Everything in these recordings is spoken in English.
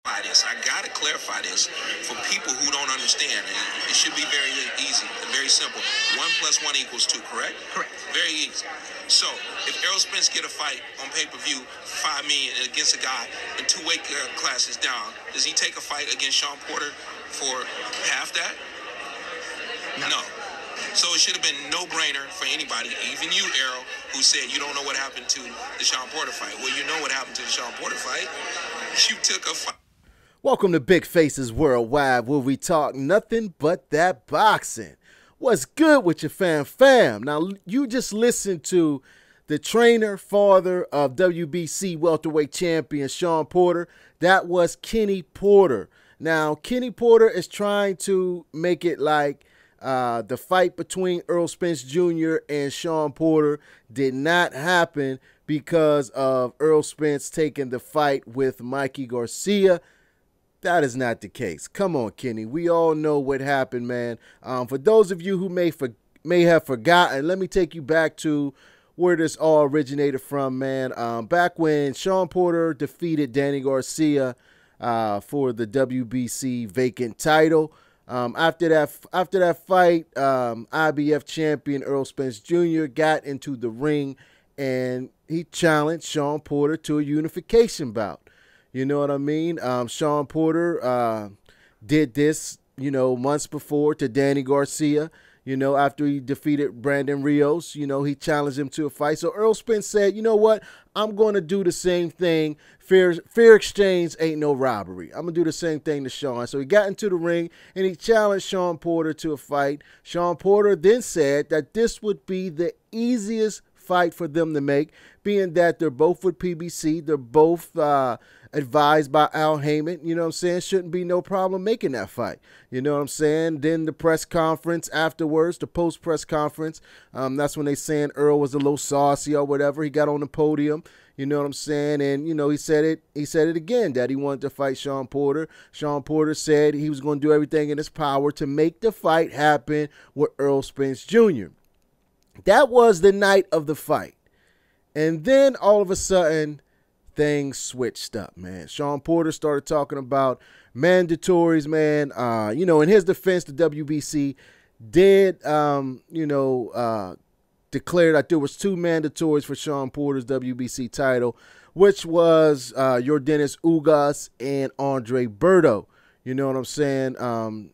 I gotta clarify this for people who don't understand. It should be very easy, very simple. 1+1 = 2, correct? Correct. Very easy. So if Errol Spence get a fight on pay-per-view, $5 million against a guy in two weight classes down, does he take a fight against Shawn Porter for half that? No. So it should have been no-brainer for anybody, even you, Errol, who said you don't know what happened to the Shawn Porter fight. Well, you know what happened to the Shawn Porter fight. You took a fight. Welcome to Big Faces Worldwide, where we talk nothing but that boxing. What's good with your fam? Now, you just listened to the trainer, father of WBC welterweight champion Shawn Porter. That was Kenny Porter. Now, Kenny Porter is trying to make it like the fight between Errol Spence Jr. and Shawn Porter did not happen because of Errol Spence taking the fight with Mikey Garcia. That is not the case. Come on, Kenny. We all know what happened, man. For those of you who may have forgotten, let me take you back to where this all originated from, man. Back when Shawn Porter defeated Danny Garcia for the WBC vacant title. After that fight, IBF champion Errol Spence Jr. got into the ring and he challenged Shawn Porter to a unification bout. You know what I mean? Shawn Porter did this, months before to Danny Garcia. After he defeated Brandon Rios, he challenged him to a fight. So Errol Spence said, you know what? I'm going to do the same thing. Fair exchange ain't no robbery. I'm going to do the same thing to Shawn. So he got into the ring and he challenged Shawn Porter to a fight. Shawn Porter then said that this would be the easiest fight for them to make, being that they're both with PBC. They're both advised by Al Heyman. You know what I'm saying? Shouldn't be no problem making that fight. You know what I'm saying? Then the press conference afterwards, the post-press conference, that's when they saying Earl was a little saucy or whatever. He got on the podium. You know what I'm saying? And, he said it again that he wanted to fight Shawn Porter. Shawn Porter said he was going to do everything in his power to make the fight happen with Errol Spence Jr. That was the night of the fight. And then all of a sudden, things switched up, man. Shawn Porter started talking about mandatories, man. In his defense, the WBC did, declare that there was 2 mandatories for Shawn Porter's WBC title, which was Yordenis Ugas and Andre Berto. You know what I'm saying?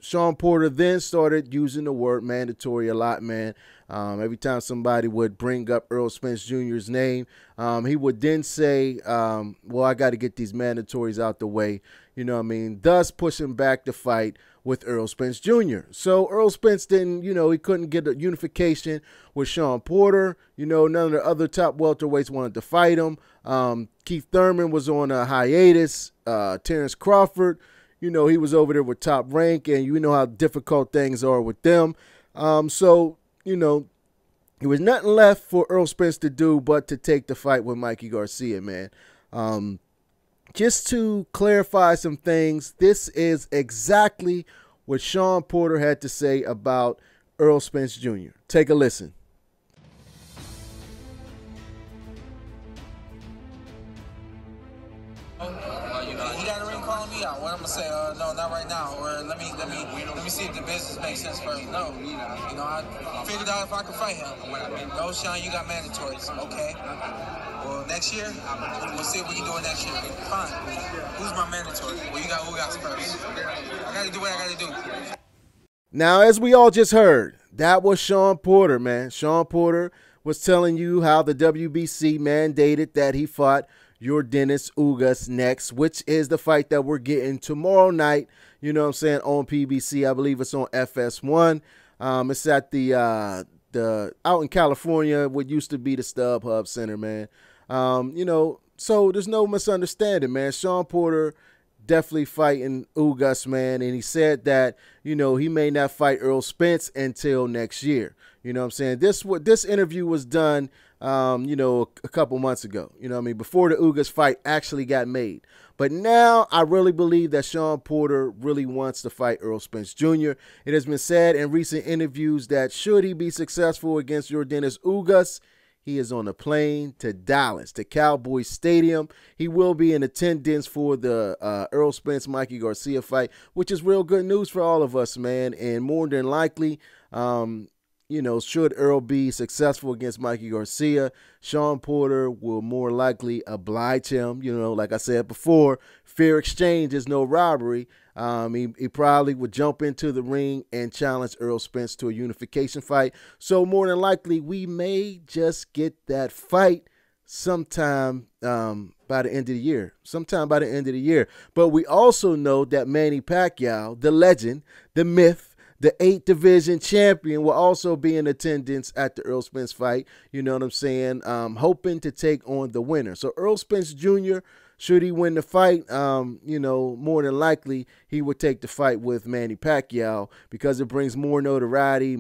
Shawn Porter then started using the word mandatory a lot, man. Every time somebody would bring up Errol Spence Jr.'s name, he would then say, well, I got to get these mandatories out the way. You know what I mean? Thus pushing back the fight with Errol Spence Jr. So Errol Spence didn't, he couldn't get a unification with Shawn Porter. None of the other top welterweights wanted to fight him. Keith Thurman was on a hiatus. Terrence Crawford, he was over there with Top Rank, and you know how difficult things are with them. So, there was nothing left for Errol Spence to do but to take the fight with Mikey Garcia, man. Just to clarify some things, this is exactly what Shawn Porter had to say about Errol Spence Jr. Take a listen. He got a ring calling me out. What I'm gonna say? No, not right now. Or let me see if the business makes sense first. No, I figured out if I could fight him. No, Shawn, you got mandatories. Okay. Well, next year, we'll see if we can do it next year. Fine. Who's my mandatory? Well, you got Ugas first. I gotta do what I gotta do. Now, as we all just heard, that was Shawn Porter, man. Shawn Porter was telling you how the WBC mandated that he fought Yordenis Ugas next, which is the fight that we're getting tomorrow night, on PBC. I believe it's on FS1. It's at the out in California, what used to be the StubHub Center, man. So there's no misunderstanding, man. Shawn Porter definitely fighting Ugas, man, and he said that, he may not fight Errol Spence until next year. You know what I'm saying? This interview was done, a couple months ago, before the Ugas fight actually got made. But now I really believe that Shawn Porter really wants to fight Errol Spence Jr. It has been said in recent interviews that should he be successful against Yordenis Ugas, he is on a plane to Dallas, to Cowboys Stadium. He will be in attendance for the Errol Spence Mikey Garcia fight, which is real good news for all of us, man. And more than likely, should Errol be successful against Mikey Garcia, Shawn Porter will more likely oblige him. Like I said before, fair exchange is no robbery. He probably would jump into the ring and challenge Errol Spence to a unification fight. So more than likely, we may just get that fight sometime by the end of the year. But we also know that Manny Pacquiao, the legend, the myth, the 8th division champion, will also be in attendance at the Errol Spence fight. You know what I'm saying? Hoping to take on the winner. So Errol Spence Jr., should he win the fight, more than likely he would take the fight with Manny Pacquiao because it brings more notoriety, it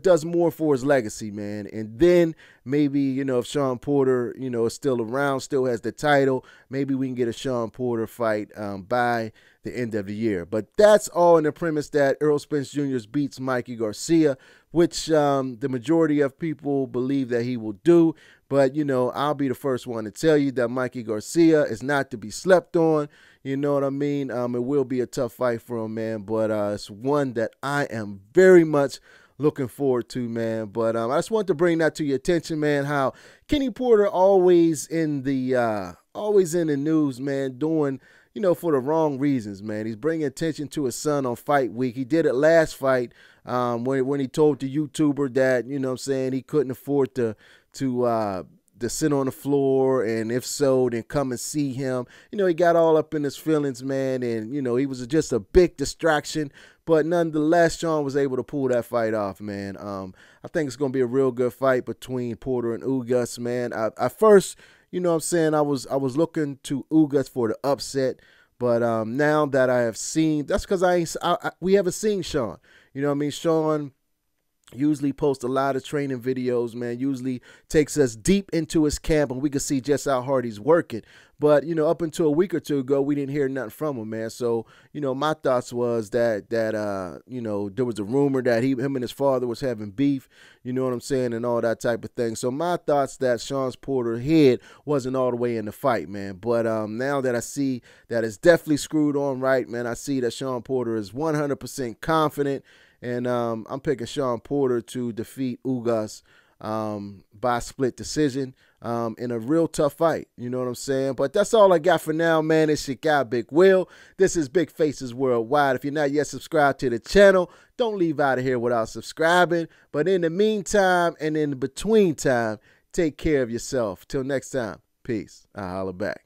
does more for his legacy, man. And then maybe, if Shawn Porter, is still around, still has the title, maybe we can get a Shawn Porter fight by the end of the year. But that's all in the premise that Errol Spence Jr. beats Mikey Garcia, which the majority of people believe that he will do. But, I'll be the first one to tell you that Mikey Garcia is not to be slept on. You know what I mean? It will be a tough fight for him, man. But it's one that I am very much looking forward to, man. But I just want to bring that to your attention, man, how Kenny Porter always in the news, man, doing, for the wrong reasons, man. He's bringing attention to his son on fight week. He did it last fight when he told the YouTuber that, he couldn't afford to sit on the floor, and if so, then come and see him. He got all up in his feelings, man, and, he was just a big distraction. But nonetheless, Shawn was able to pull that fight off, man. I think it's going to be a real good fight between Porter and Ugas, man. I first, I was looking to Ugas for the upset. But now that I have seen, that's because we haven't seen Shawn. Shawn usually posts a lot of training videos, man, usually takes us deep into his camp and we can see just how hard he's working. But, up until a week or two ago, we didn't hear nothing from him, man. So, my thoughts was that there was a rumor that him and his father was having beef, you know what I'm saying, and all that type of thing. So my thoughts that Shawn Porter's head wasn't all the way in the fight, man. But now that I see that it's definitely screwed on right, man, I see that Shawn Porter is 100% confident. And I'm picking Shawn Porter to defeat Ugas by split decision in a real tough fight. You know what I'm saying? But that's all I got for now, man. It's your guy, Big Will. This is Big Faces Worldwide. If you're not yet subscribed to the channel, don't leave out of here without subscribing. But in the meantime and in between time, take care of yourself. Till next time, peace. I'll holler back.